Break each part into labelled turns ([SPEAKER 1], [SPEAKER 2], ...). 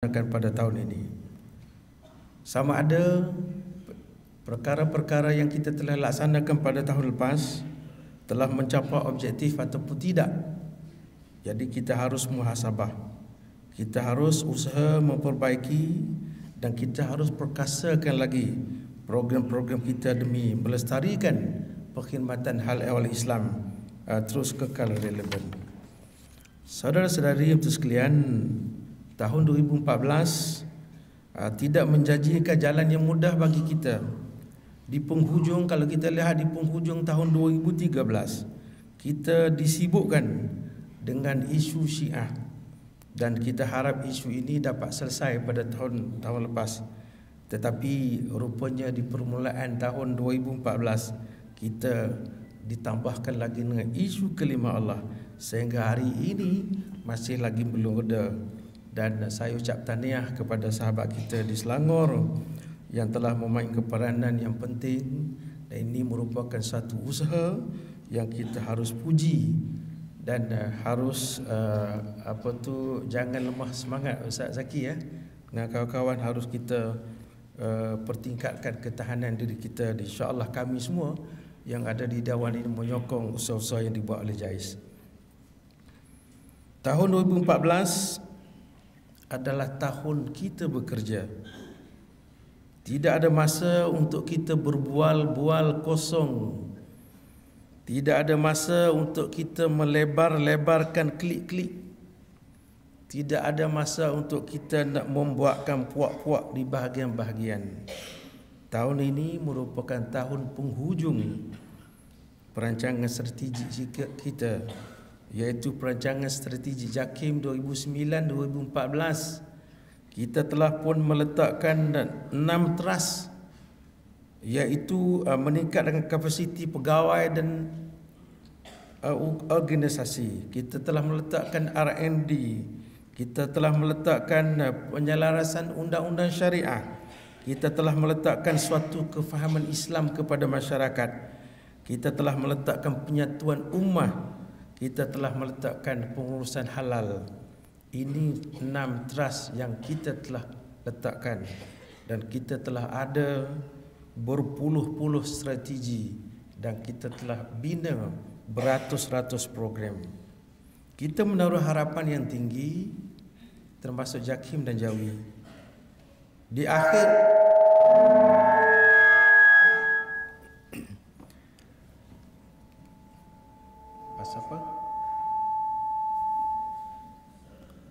[SPEAKER 1] pada tahun ini. Sama ada perkara-perkara yang kita telah laksanakan pada tahun lepas telah mencapai objektif ataupun tidak. Jadi kita harus muhasabah. Kita harus usaha memperbaiki dan kita harus perkasakan lagi program-program kita demi melestarikan perkhidmatan hal ehwal Islam terus kekal relevan. Saudara-saudari yang sekalian, tahun 2014 tidak menjanjikan jalan yang mudah bagi kita. Di penghujung, kalau kita lihat di penghujung tahun 2013, kita disibukkan dengan isu Syiah dan kita harap isu ini dapat selesai pada tahun lepas. Tetapi rupanya di permulaan tahun 2014 kita ditambahkan lagi dengan isu kelima Allah, sehingga hari ini masih lagi belum ada. Dan saya ucap tahniah kepada sahabat kita di Selangor yang telah memainkan peranan yang penting, dan ini merupakan satu usaha yang kita harus puji dan harus jangan lemah semangat Ustaz Zaki dengan kawan-kawan. Harus kita pertingkatkan ketahanan diri kita. InsyaAllah kami semua yang ada di Dewan ini menyokong usaha-usaha yang dibuat oleh JAIS. Tahun 2014 adalah tahun kita bekerja. Tidak ada masa untuk kita berbual-bual kosong. Tidak ada masa untuk kita melebar-lebarkan klik-klik. Tidak ada masa untuk kita nak membuatkan puak-puak di bahagian-bahagian. Tahun ini merupakan tahun penghujung perancangan strategi kita, iaitu perancangan strategi JAKIM 2009-2014. Kita telah pun meletakkan 6 teras, iaitu meningkatkan kapasiti pegawai dan organisasi. Kita telah meletakkan R&D. Kita telah meletakkan penyelarasan undang-undang syariah. Kita telah meletakkan suatu kefahaman Islam kepada masyarakat. Kita telah meletakkan penyatuan ummah. Kita telah meletakkan pengurusan halal. Ini 6 teras yang kita telah letakkan. Dan kita telah ada berpuluh-puluh strategi. Dan kita telah bina beratus-ratus program. Kita menaruh harapan yang tinggi, termasuk JAKIM dan JAWI. Di akhir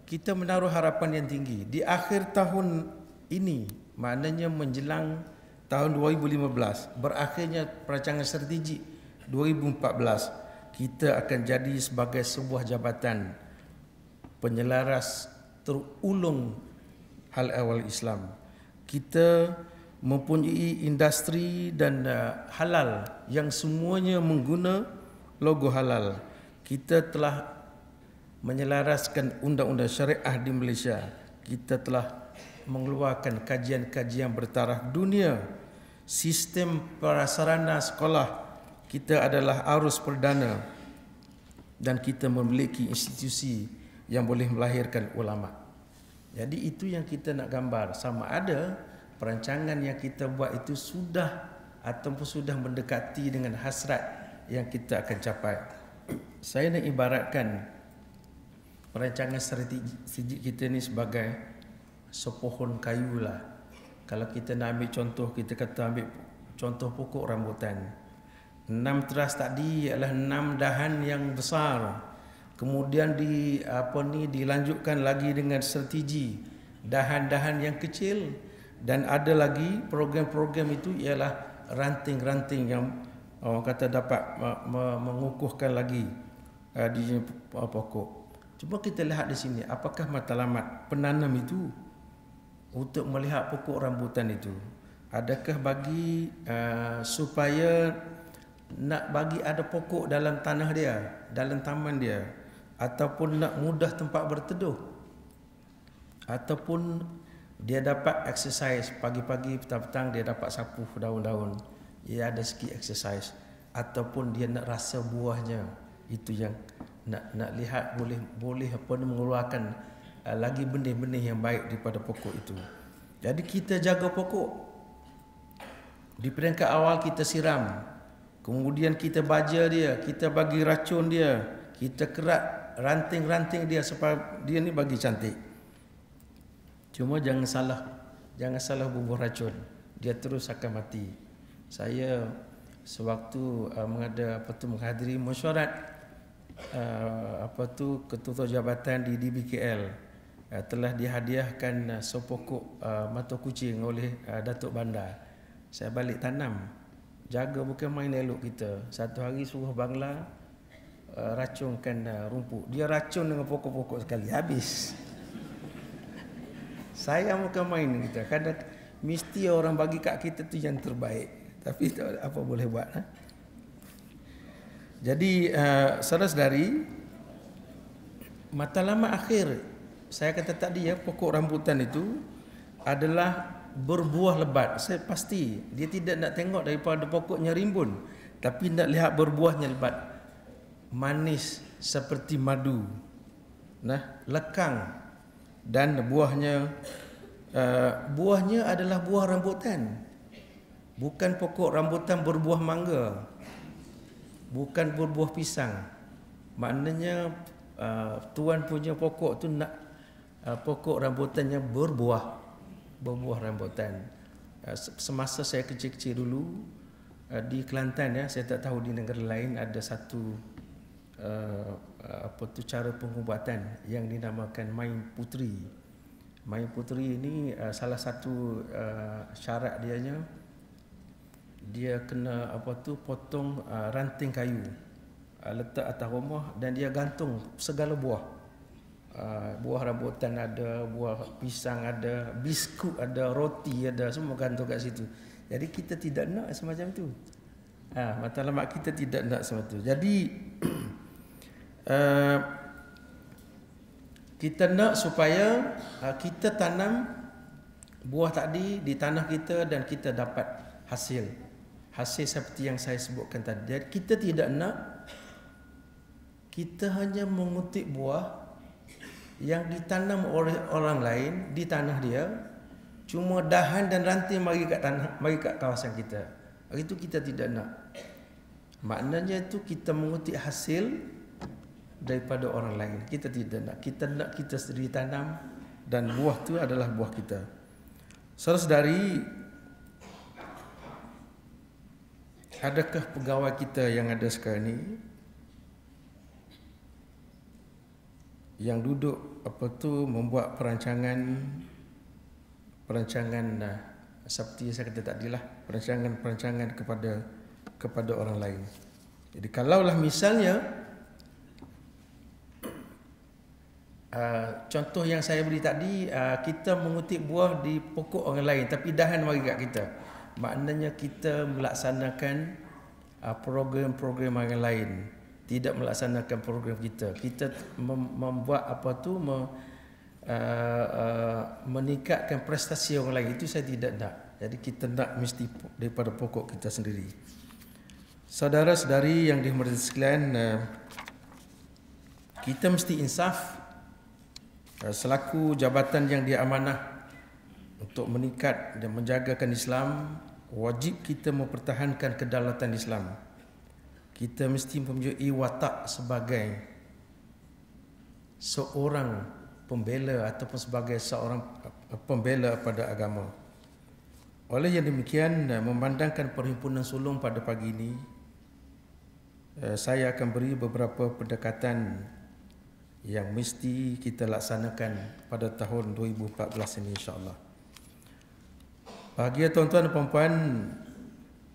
[SPEAKER 1] kita menaruh harapan yang tinggi di akhir tahun ini, maknanya menjelang tahun 2015, berakhirnya perancangan strategi 2014, kita akan jadi sebagai sebuah jabatan penyelaras terulung hal ehwal Islam. Kita mempunyai industri dan halal yang semuanya mengguna logo halal. Kita telah menyelaraskan undang-undang syariah di Malaysia. Kita telah mengeluarkan kajian-kajian bertaraf dunia. Sistem prasarana sekolah kita adalah arus perdana, dan kita memiliki institusi yang boleh melahirkan ulama. Jadi itu yang kita nak gambar. Sama ada perancangan yang kita buat itu sudah ataupun sudah mendekati dengan hasrat yang kita akan capai. Saya nak ibaratkan perancangan strategi kita ni sebagai sepohon kayu lah. Kalau kita nak ambil contoh, kita kata ambil contoh pokok rambutan. 6 teras tadi adalah 6 dahan yang besar. Kemudian dilanjutkan lagi dengan strategi dahan-dahan yang kecil, dan ada lagi program-program itu ialah ranting-ranting yang orang kata dapat mengukuhkan lagi di pokok. Cuba kita lihat di sini, apakah matlamat penanam itu untuk melihat pokok rambutan itu? Adakah bagi supaya nak bagi ada pokok dalam tanah dia, dalam taman dia, ataupun nak mudah tempat berteduh, ataupun dia dapat exercise pagi-pagi, petang-petang dia dapat sapu daun-daun, dia ada sikit exercise, ataupun dia nak rasa buahnya. Itu yang nak lihat boleh mengeluarkan lagi benih-benih yang baik daripada pokok itu. Jadi kita jaga pokok. Di peringkat awal kita siram, kemudian kita baja dia, kita bagi racun dia, kita kerat ranting-ranting dia supaya dia ni bagi cantik. Cuma jangan salah bubuh racun, dia terus akan mati. Saya sewaktu menghadiri mesyuarat ketua jabatan di DBKL, telah dihadiahkan sepokok mata kucing oleh Datuk Bandar. Saya balik tanam, jaga bukan main elok kita. Satu hari suruh Bangla racunkan rumput, dia racun dengan pokok-pokok sekali, habis. Saya bukan main kita, kadang mesti orang bagi kat kita tu yang terbaik, tapi apa boleh buat. Jadi saudara-saudari, matlamat akhir saya kata tadi pokok rambutan itu adalah berbuah lebat. Saya pasti dia tidak nak tengok daripada pokoknya rimbun, tapi nak lihat berbuahnya lebat, manis seperti madu, lekang, dan buahnya adalah buah rambutan. Bukan pokok rambutan berbuah mangga, bukan berbuah pisang. Maknanya tuan punya pokok tu nak pokok rambutannya berbuah rambutan. Semasa saya kecil-kecil dulu di Kelantan, saya tak tahu di negara lain ada satu cara pengubatan yang dinamakan main puteri. Main puteri ini salah satu syarat dia kena potong ranting kayu, letak atas rumah, dan dia gantung segala buah. Buah rambutan ada, buah pisang ada, biskut ada, roti ada, semua gantung kat situ. Jadi kita tidak nak semacam tu. Matlamat kita tidak nak semacam tu. Jadi kita nak supaya kita tanam buah tadi di tanah kita dan kita dapat hasil seperti yang saya sebutkan tadi. Jadi kita tidak nak kita hanya mengutip buah yang ditanam oleh orang lain di tanah dia, cuma dahan dan ranting mari kat kawasan kita. Itu kita tidak nak. Maknanya itu kita mengutip hasil daripada orang lain. Kita tidak nak. Kita nak kita sendiri tanam dan buah itu adalah buah kita. Saudara-saudari, adakah pegawai kita yang ada sekarang ni yang duduk membuat perancangan seperti saya kata tadilah, perancangan kepada orang lain. Jadi kalaulah misalnya contoh yang saya beri tadi, kita mengutip buah di pokok orang lain tapi dahan mari kat kita, maknanya kita melaksanakan program-program orang lain, tidak melaksanakan program kita. Kita membuat meningkatkan prestasi orang lain. Itu saya tidak nak. Jadi kita nak mesti daripada pokok kita sendiri. Saudara-saudari yang dihormati sekalian, kita mesti insaf selaku jabatan yang diamanah untuk meningkat dan menjagakan Islam. Wajib kita mempertahankan kedaulatan Islam. Kita mesti mempunyai watak sebagai seorang pembela ataupun sebagai seorang pembela pada agama. Oleh yang demikian, memandangkan Perhimpunan Sulong pada pagi ini, saya akan beri beberapa pendekatan yang mesti kita laksanakan pada tahun 2014 ini, insya-Allah. Bahagia tuan-tuan dan puan-puan,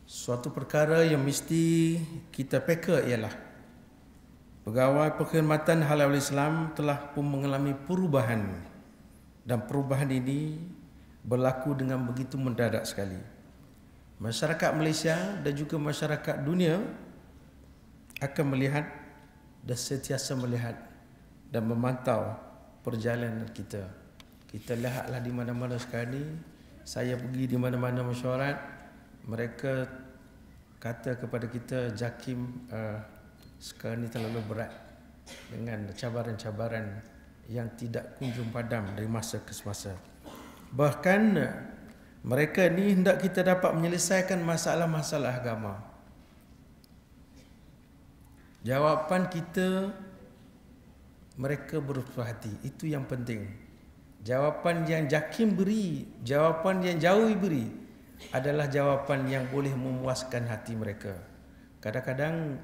[SPEAKER 1] suatu perkara yang mesti kita peka ialah Pegawai Perkhidmatan Halal Islam telah pun mengalami perubahan, dan perubahan ini berlaku dengan begitu mendadak sekali. Masyarakat Malaysia dan juga masyarakat dunia akan melihat dan sentiasa melihat dan memantau perjalanan kita. Kita lihatlah di mana-mana sekarang ni, saya pergi di mana-mana mesyuarat, mereka kata kepada kita, JAKIM sekarang ni terlalu berat dengan cabaran-cabaran yang tidak kunjung padam dari masa ke semasa. Bahkan mereka ni hendak kita dapat menyelesaikan masalah-masalah agama. Jawapan kita, mereka berpuas hati. Itu yang penting. Jawapan yang JAKIM beri, jawapan yang JAWI beri adalah jawapan yang boleh memuaskan hati mereka. Kadang-kadang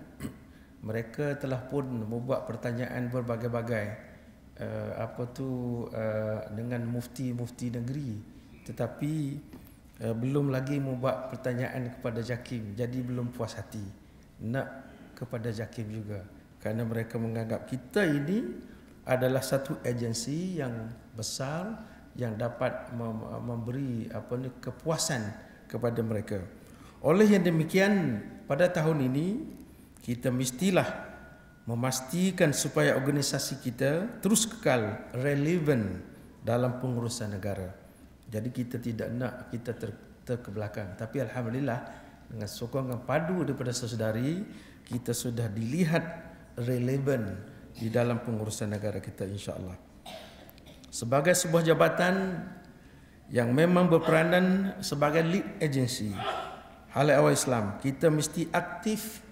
[SPEAKER 1] mereka telah pun membuat pertanyaan berbagai-bagai dengan mufti-mufti negeri, tetapi belum lagi membuat pertanyaan kepada JAKIM. Jadi belum puas hati. Nak kepada JAKIM juga, kerana mereka menganggap kita ini adalah satu agensi yang besar yang dapat memberi kepuasan kepada mereka. Oleh yang demikian, pada tahun ini kita mestilah memastikan supaya organisasi kita terus kekal relevan dalam pengurusan negara. Jadi kita tidak nak kita terkebelakang. Tapi alhamdulillah, dengan sokongan padu daripada saudari, kita sudah dilihat relevan di dalam pengurusan negara kita, insya-Allah. Sebagai sebuah jabatan yang memang berperanan sebagai lead agency Hal Ehwal Islam, kita mesti aktif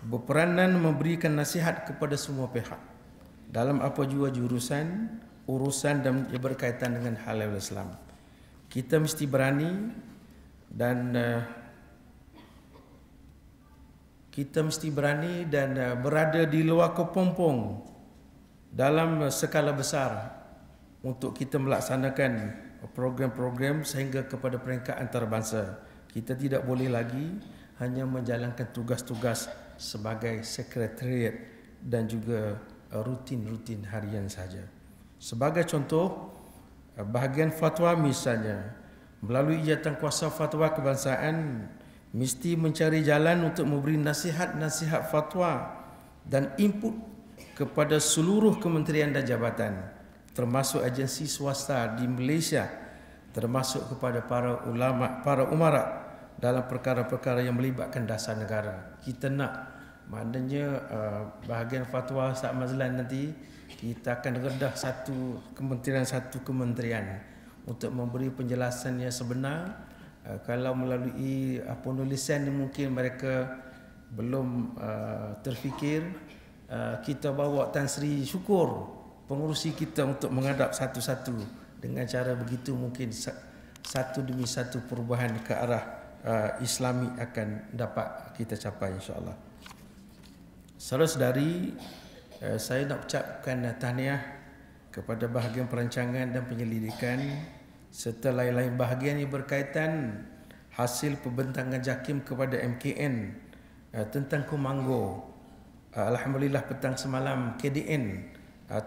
[SPEAKER 1] berperanan memberikan nasihat kepada semua pihak dalam apa jua jurusan, urusan dan berkaitan dengan Hal Ehwal Islam. Kita mesti berani dan berada di luar kepompong dalam skala besar untuk kita melaksanakan program-program sehingga kepada peringkat antarabangsa. Kita tidak boleh lagi hanya menjalankan tugas-tugas sebagai sekretariat dan juga rutin-rutin harian saja. Sebagai contoh, bahagian fatwa misalnya, melalui Jabatan Kuasa Fatwa Kebangsaan mesti mencari jalan untuk memberi nasihat-nasihat fatwa dan input kepada seluruh kementerian dan jabatan, termasuk agensi swasta di Malaysia, termasuk kepada para ulama, para umara dalam perkara-perkara yang melibatkan dasar negara. Kita nak, maknanya bahagian fatwa Ustaz Mazlan nanti kita akan redah satu kementerian untuk memberi penjelasan yang sebenar. Kalau melalui penulisan mungkin mereka belum terfikir, kita bawa Tan Sri Syukur, pengurusi kita, untuk menghadap satu-satu. Dengan cara begitu mungkin satu demi satu perubahan ke arah Islami akan dapat kita capai, insya-Allah. Saudara-saudari, saya nak ucapkan tahniah kepada bahagian perancangan dan penyelidikan serta lain-lain bahagian yang berkaitan hasil pembentangan JAKIM kepada MKN tentang Komanggo. Alhamdulillah, petang semalam KDN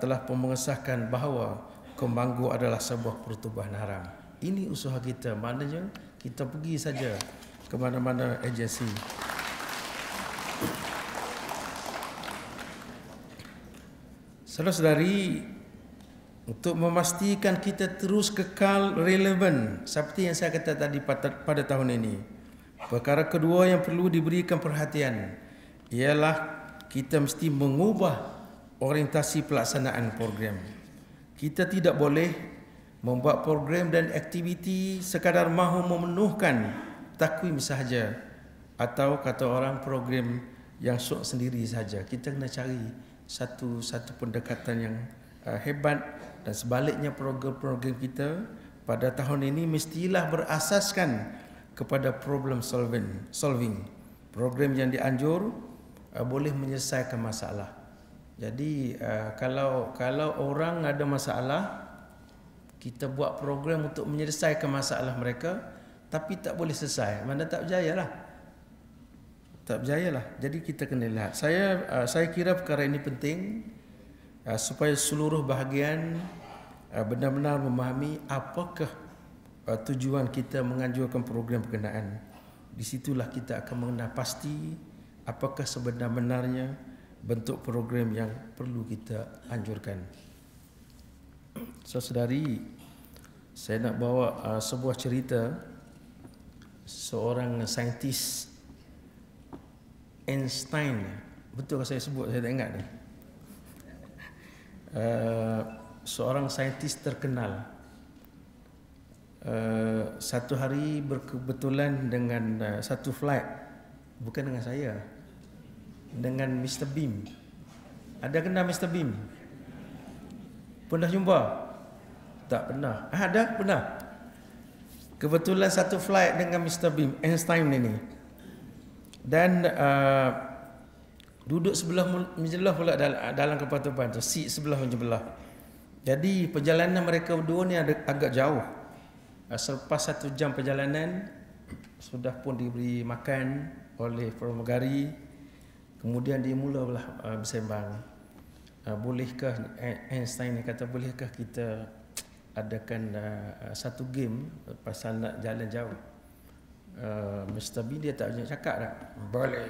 [SPEAKER 1] telah mengesahkan bahawa Komanggo adalah sebuah pertubuhan haram. Ini usaha kita, maknanya kita pergi saja ke mana-mana agensi. Saudara-saudari, untuk memastikan kita terus kekal relevan seperti yang saya kata tadi pada tahun ini, perkara kedua yang perlu diberikan perhatian ialah kita mesti mengubah orientasi pelaksanaan program. Kita tidak boleh membuat program dan aktiviti sekadar mahu memenuhkan takwim sahaja, atau kata orang program yang sok sendiri saja. Kita kena cari satu pendekatan yang hebat. Dan sebaliknya, program-program kita pada tahun ini mestilah berasaskan kepada problem solving. Program yang dianjur boleh menyelesaikan masalah. Jadi kalau orang ada masalah, kita buat program untuk menyelesaikan masalah mereka, tapi tak boleh selesai, mana tak berjayalah. Jadi kita kena lihat. Saya kira perkara ini penting supaya seluruh bahagian benar-benar memahami apakah tujuan kita menganjurkan program berkenaan. Di situlah kita akan mengenal pasti apakah sebenar-benarnya bentuk program yang perlu kita anjurkan. Saudari, saya nak bawa sebuah cerita seorang saintis Einstein. Betul saya sebut, saya tak ingat ni. seorang saintis terkenal. Satu hari berkebetulan dengan satu flight, bukan dengan saya, dengan Mr. Beam. Ada kenal Mr. Beam? Pernah jumpa? Tak pernah. Ada? Pernah? Kebetulan satu flight dengan Mr. Beam, Einstein ini. Dan duduk sebelah menjelah pula dalam kapal terbang tu, seat sebelah menjelah. Jadi perjalanan mereka berdua ni agak jauh. Selepas 1 jam perjalanan, sudah pun diberi makan oleh pramugari. Kemudian dia mula bersembang. Bolehkah, Einstein kata, bolehkah kita adakan satu game pasal nak jalan jauh? Mr. B dia tak banyak cakap tak? Boleh.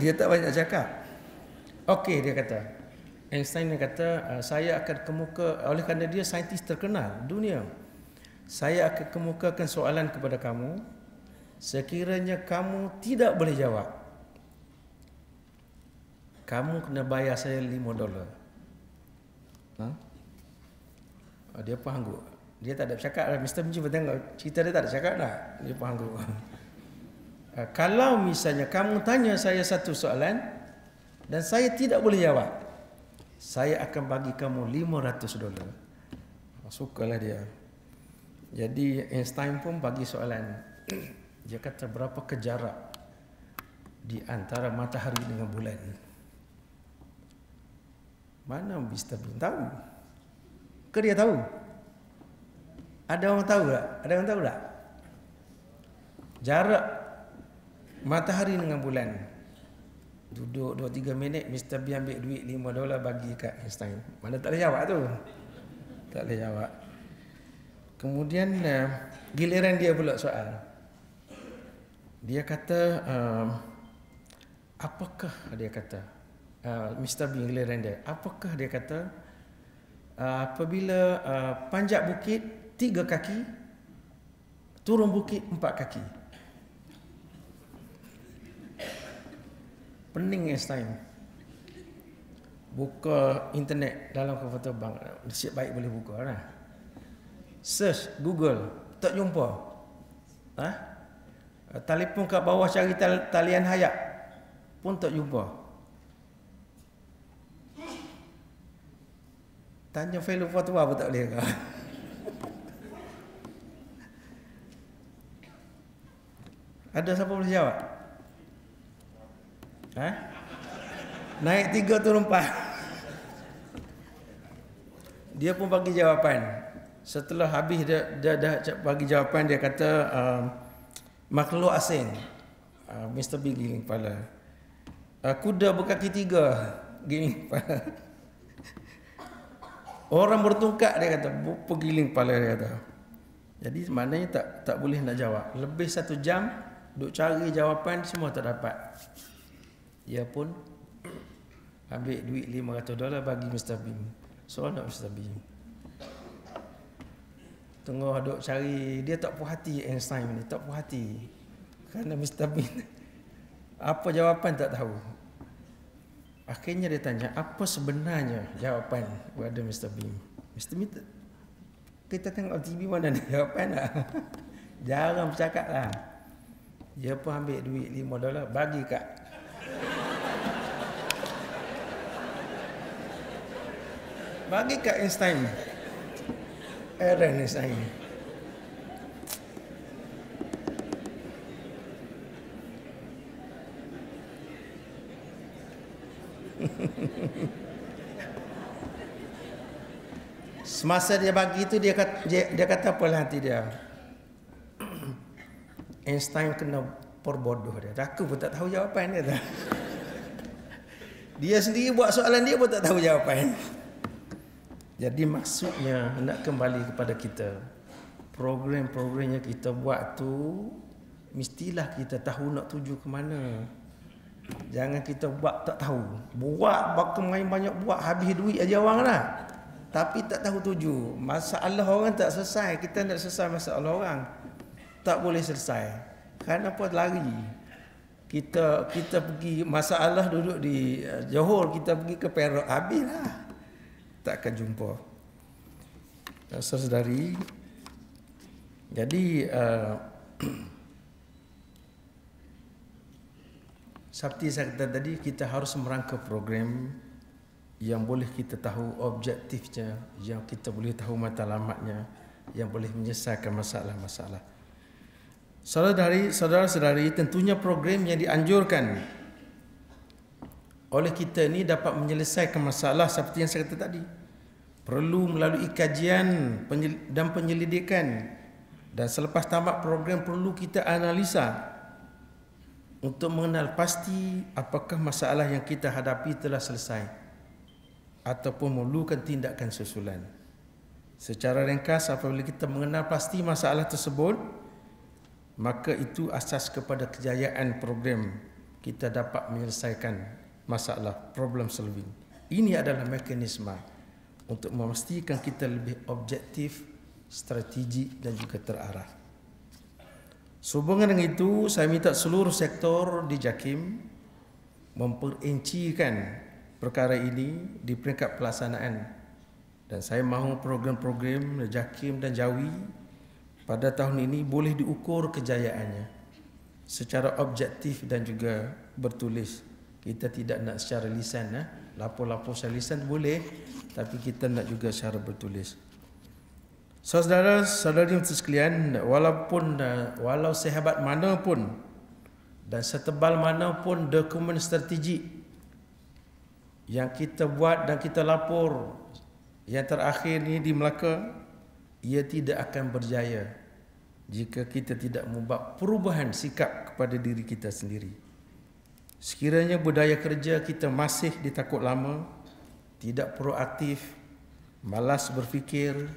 [SPEAKER 1] Dia tak banyak cakap. Okey, dia kata. Einstein kata, saya akan kemuka, oleh kerana dia saintis terkenal dunia, saya akan kemukakan soalan kepada kamu. Sekiranya kamu tidak boleh jawab, kamu kena bayar saya $5. Dia pun hangguk. Dia tak ada bercakap lah. Mr. Cuba tengok cerita dia, tak ada cakap dah. Dia pun hangguk. Kalau misalnya kamu tanya saya satu soalan dan saya tidak boleh jawab, saya akan bagi kamu $500. Sukalah dia. Jadi Einstein pun bagi soalan. Dia kata, berapa jarak di antara matahari dengan bulan? Mana Mr. Bean tahu? Ke dia tahu? Ada orang tahu tak? Ada orang tahu tak? Jarak matahari dengan bulan. Duduk 2-3 minit, Mr. B ambil duit $5 bagi kat Einstein. Mana tak boleh jawab tu. Tak boleh jawab. Kemudian giliran dia pula soal. Dia kata, apakah dia kata, Mr. B giliran dia, apakah dia kata, apabila panjat bukit 3 kaki, turun bukit 4 kaki. Pening Einstein. Buka internet dalam kapal terbang. Nasib baik boleh buka lah. Search Google, tak jumpa. Telefon kat bawah cari talian hayat pun tak jumpa. Tanya fellow fatwa pun tak boleh ke? Ada siapa boleh jawab? Naik 3 turun 4. Dia pun bagi jawapan. Setelah habis dia dah bagi jawapan, dia kata, makhluk asing. Mr. B giling kepala. Kuda berkaki 3 giling kepala. Orang bertungkat, dia kata, pergiling kepala, dia kata. Jadi maknanya tak boleh nak jawab. Lebih 1 jam duk cari jawapan, semua tak dapat. Dia pun ambil duit $500 bagi Mr. Beam. Seronok Mr. Beam. Tengah duk cari, dia tak puas hati. Einstein ni tak puas hati kerana Mr. Beam apa jawapan tak tahu. Akhirnya dia tanya, apa sebenarnya jawapan kepada Mr. Beam? Mr. Beam, kita tengok TV mana ada jawapan tak? Jarang bercakap lah. Dia pun ambil duit $5 bagi kat Einstein. Einstein. Semasa dia bagi itu, dia kata apa lah hati dia? Einstein kena perbodoh dia. Aku pun tak tahu jawapan dia. Dia sendiri buat soalan, dia pun tak tahu jawapan. Jadi maksudnya nak kembali kepada kita. Program-programnya kita buat tu mestilah kita tahu nak tuju ke mana. Jangan kita buat tak tahu. Buat main banyak buat, habis duit aja orang lah. Tapi tak tahu tuju. Masalah orang tak selesai. Kita nak selesai masalah orang, tak boleh selesai. Kenapa lari? kita pergi masalah duduk di Johor, kita pergi ke Perak, habislah. Tak akan jumpa. Saudari, jadi seperti saya kata tadi, kita harus merangka program yang boleh kita tahu objektifnya, yang kita boleh tahu matlamatnya, yang boleh menyelesaikan masalah-masalah. Saudara-saudari, tentunya program yang dianjurkan oleh kita ini dapat menyelesaikan masalah seperti yang saya kata tadi. Perlu melalui kajian dan penyelidikan, dan selepas tamat program perlu kita analisa untuk mengenal pasti apakah masalah yang kita hadapi telah selesai ataupun memerlukan tindakan susulan. Secara ringkas, apabila kita mengenal pasti masalah tersebut, maka itu asas kepada kejayaan program kita dapat menyelesaikan masalah, problem solving. Ini adalah mekanisme untuk memastikan kita lebih objektif, strategik dan juga terarah. Sehubungan dengan itu, saya minta seluruh sektor di JAKIM memperincikan perkara ini di peringkat pelaksanaan, dan saya mahu program-program JAKIM dan JAWI pada tahun ini boleh diukur kejayaannya secara objektif dan juga bertulis. Kita tidak nak secara lisan, lapor-lapor secara lisan boleh, tapi kita nak juga secara bertulis. Saudara-saudari sekalian, walau sehebat mana pun dan setebal mana pun dokumen strategik yang kita buat dan kita lapor yang terakhir ni di Melaka, ia tidak akan berjaya jika kita tidak membuat perubahan sikap kepada diri kita sendiri. Sekiranya budaya kerja kita masih ditakut lama, tidak proaktif, malas berfikir,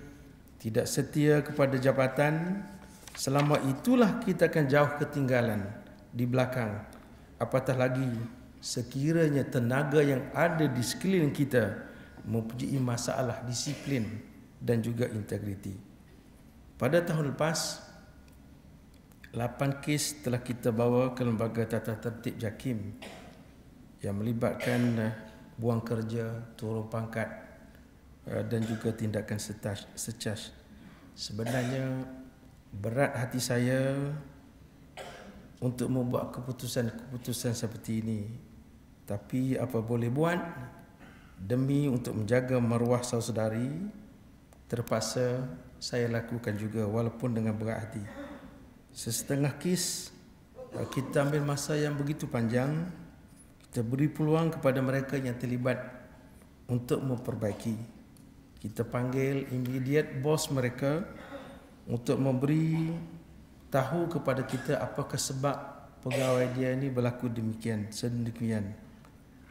[SPEAKER 1] tidak setia kepada jabatan, selama itulah kita akan jauh ketinggalan di belakang. Apatah lagi sekiranya tenaga yang ada di sekeliling kita mempunyai masalah disiplin dan juga integriti. Pada tahun lepas, 8 kes telah kita bawa ke Lembaga Tata Tertib JAKIM yang melibatkan buang kerja, turun pangkat dan juga tindakan secas. Sebenarnya berat hati saya untuk membuat keputusan-keputusan seperti ini, tapi apa boleh buat, demi untuk menjaga maruah saudari, terpaksa saya lakukan juga walaupun dengan berat hati. Sesetengah kes kita ambil masa yang begitu panjang, kita beri peluang kepada mereka yang terlibat untuk memperbaiki. Kita panggil immediate bos mereka untuk memberi tahu kepada kita apakah sebab pegawai dia ini berlaku demikian, sedemikian.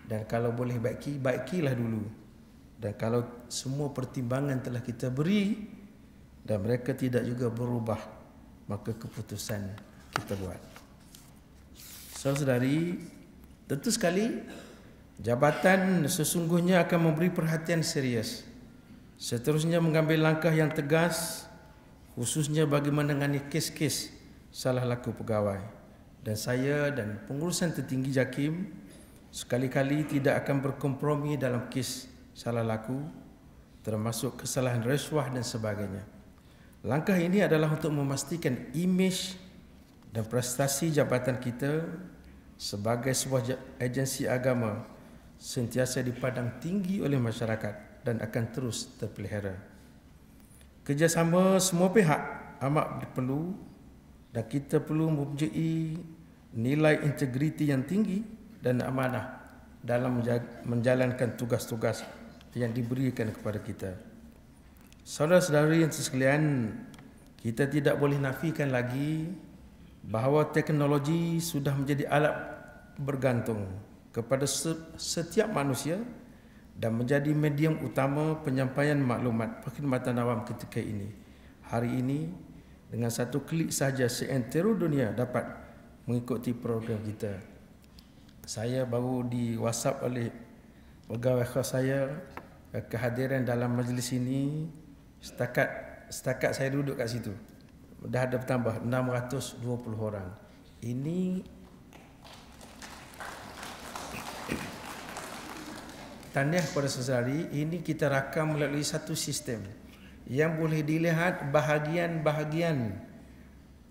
[SPEAKER 1] Dan kalau boleh baikilah dulu. Dan kalau semua pertimbangan telah kita beri dan mereka tidak juga berubah, maka keputusan kita buat. Saudari, tentu sekali jabatan sesungguhnya akan memberi perhatian serius. Seterusnya mengambil langkah yang tegas, khususnya bagi menangani kes-kes salah laku pegawai. Dan saya dan pengurusan tertinggi JAKIM sekali-kali tidak akan berkompromi dalam kes salah laku, termasuk kesalahan rasuah dan sebagainya. Langkah ini adalah untuk memastikan imej dan prestasi jabatan kita sebagai sebuah agensi agama sentiasa dipandang tinggi oleh masyarakat dan akan terus terpelihara. Kerjasama semua pihak amat perlu dan kita perlu mempunyai nilai integriti yang tinggi dan amanah dalam menjalankan tugas-tugas yang diberikan kepada kita. Saudara-saudari yang sekalian, kita tidak boleh nafikan lagi bahawa teknologi sudah menjadi alat bergantung kepada setiap manusia dan menjadi medium utama penyampaian maklumat perkhidmatan awam ketika ini. Hari ini, dengan satu klik sahaja seantero dunia dapat mengikuti program kita. Saya baru di WhatsApp oleh pegawai khas saya kehadiran dalam majlis ini. Setakat saya duduk kat situ, dah ada bertambah 620 orang. Ini Tahniah kepada saudari, ini kita rakam melalui satu sistem yang boleh dilihat bahagian-bahagian,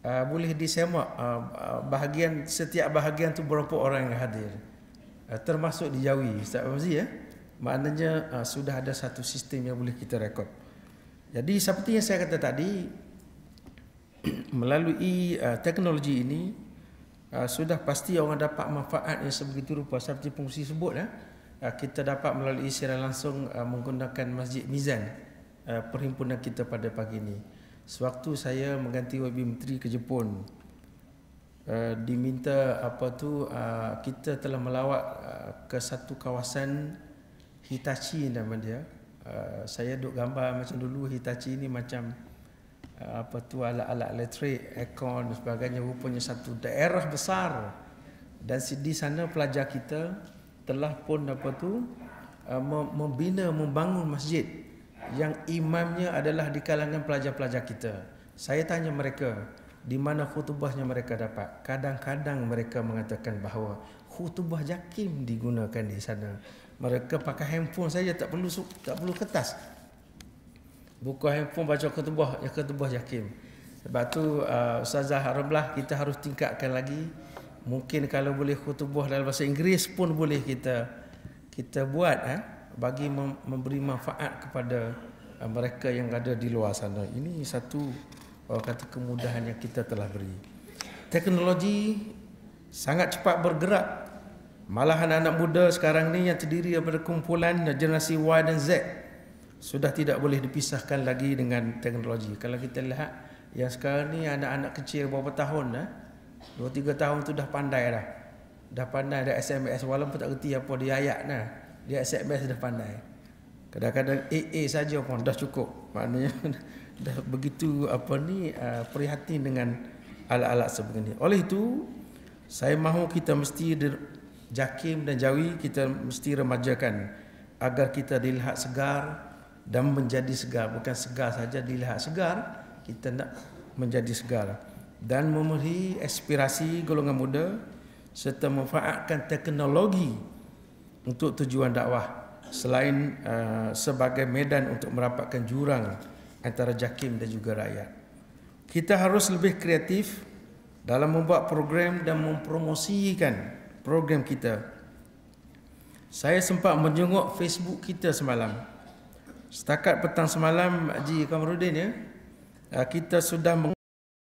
[SPEAKER 1] boleh disemak bahagian, setiap bahagian tu berapa orang yang hadir, termasuk di Jawi, Ustaz Fauzi ya. Maknanya sudah ada satu sistem yang boleh kita rekod. Jadi seperti yang saya kata tadi, melalui teknologi ini sudah pasti orang dapat manfaat yang sebegitu rupa. Seperti pengurusi sebut, kita dapat melalui siaran langsung menggunakan Masjid Mizan, perhimpunan kita pada pagi ini. Sewaktu saya mengganti YB Menteri ke Jepun, diminta kita telah melawat ke satu kawasan Hitachi nama dia. Saya duk gambar macam dulu Hitachi ni macam alat-alat elektrik, aircon dan sebagainya. Rupanya satu daerah besar, dan di sana pelajar kita telah pun membina, membangun masjid yang imamnya adalah di kalangan pelajar-pelajar kita. Saya tanya mereka, di mana khutbahnya mereka dapat. Kadang-kadang mereka mengatakan bahawa khutbah JAKIM digunakan di sana. Mereka pakai handphone saja, tak perlu kertas. Buka handphone baca khutbah JAKIM. Sebab tu Ustazah Ramlah, kita harus tingkatkan lagi. Mungkin kalau boleh khutbah dalam bahasa Inggeris pun boleh kita buat bagi memberi manfaat kepada mereka yang ada di luar sana. Ini satu kata kemudahan yang kita telah beri. Teknologi sangat cepat bergerak. Malahan anak muda sekarang ni yang terdiri daripada kumpulan generasi Y dan Z sudah tidak boleh dipisahkan lagi dengan teknologi. Kalau kita lihat yang sekarang ni anak-anak kecil berapa tahun 2-3 tahun tu dah pandai dah. Dah pandai dah SMS, walaupun tak reti apa dia ayat dah. Dia SMS dah pandai. Kadang-kadang AA saja pun dah cukup. Maknanya dah begitu prihatin dengan alat-alat sebegini. Oleh itu, saya mahu kita mesti JAKIM dan Jawi kita mesti remajakan agar kita dilihat segar dan menjadi segar. Bukan segar saja dilihat segar, kita nak menjadi segar dan memenuhi aspirasi golongan muda serta memanfaatkan teknologi untuk tujuan dakwah selain sebagai medan untuk merapatkan jurang antara JAKIM dan juga rakyat. Kita harus lebih kreatif dalam membuat program dan mempromosikan program kita. Saya sempat menjenguk Facebook kita semalam. Setakat petang semalam, Haji Kamarudin kita sudah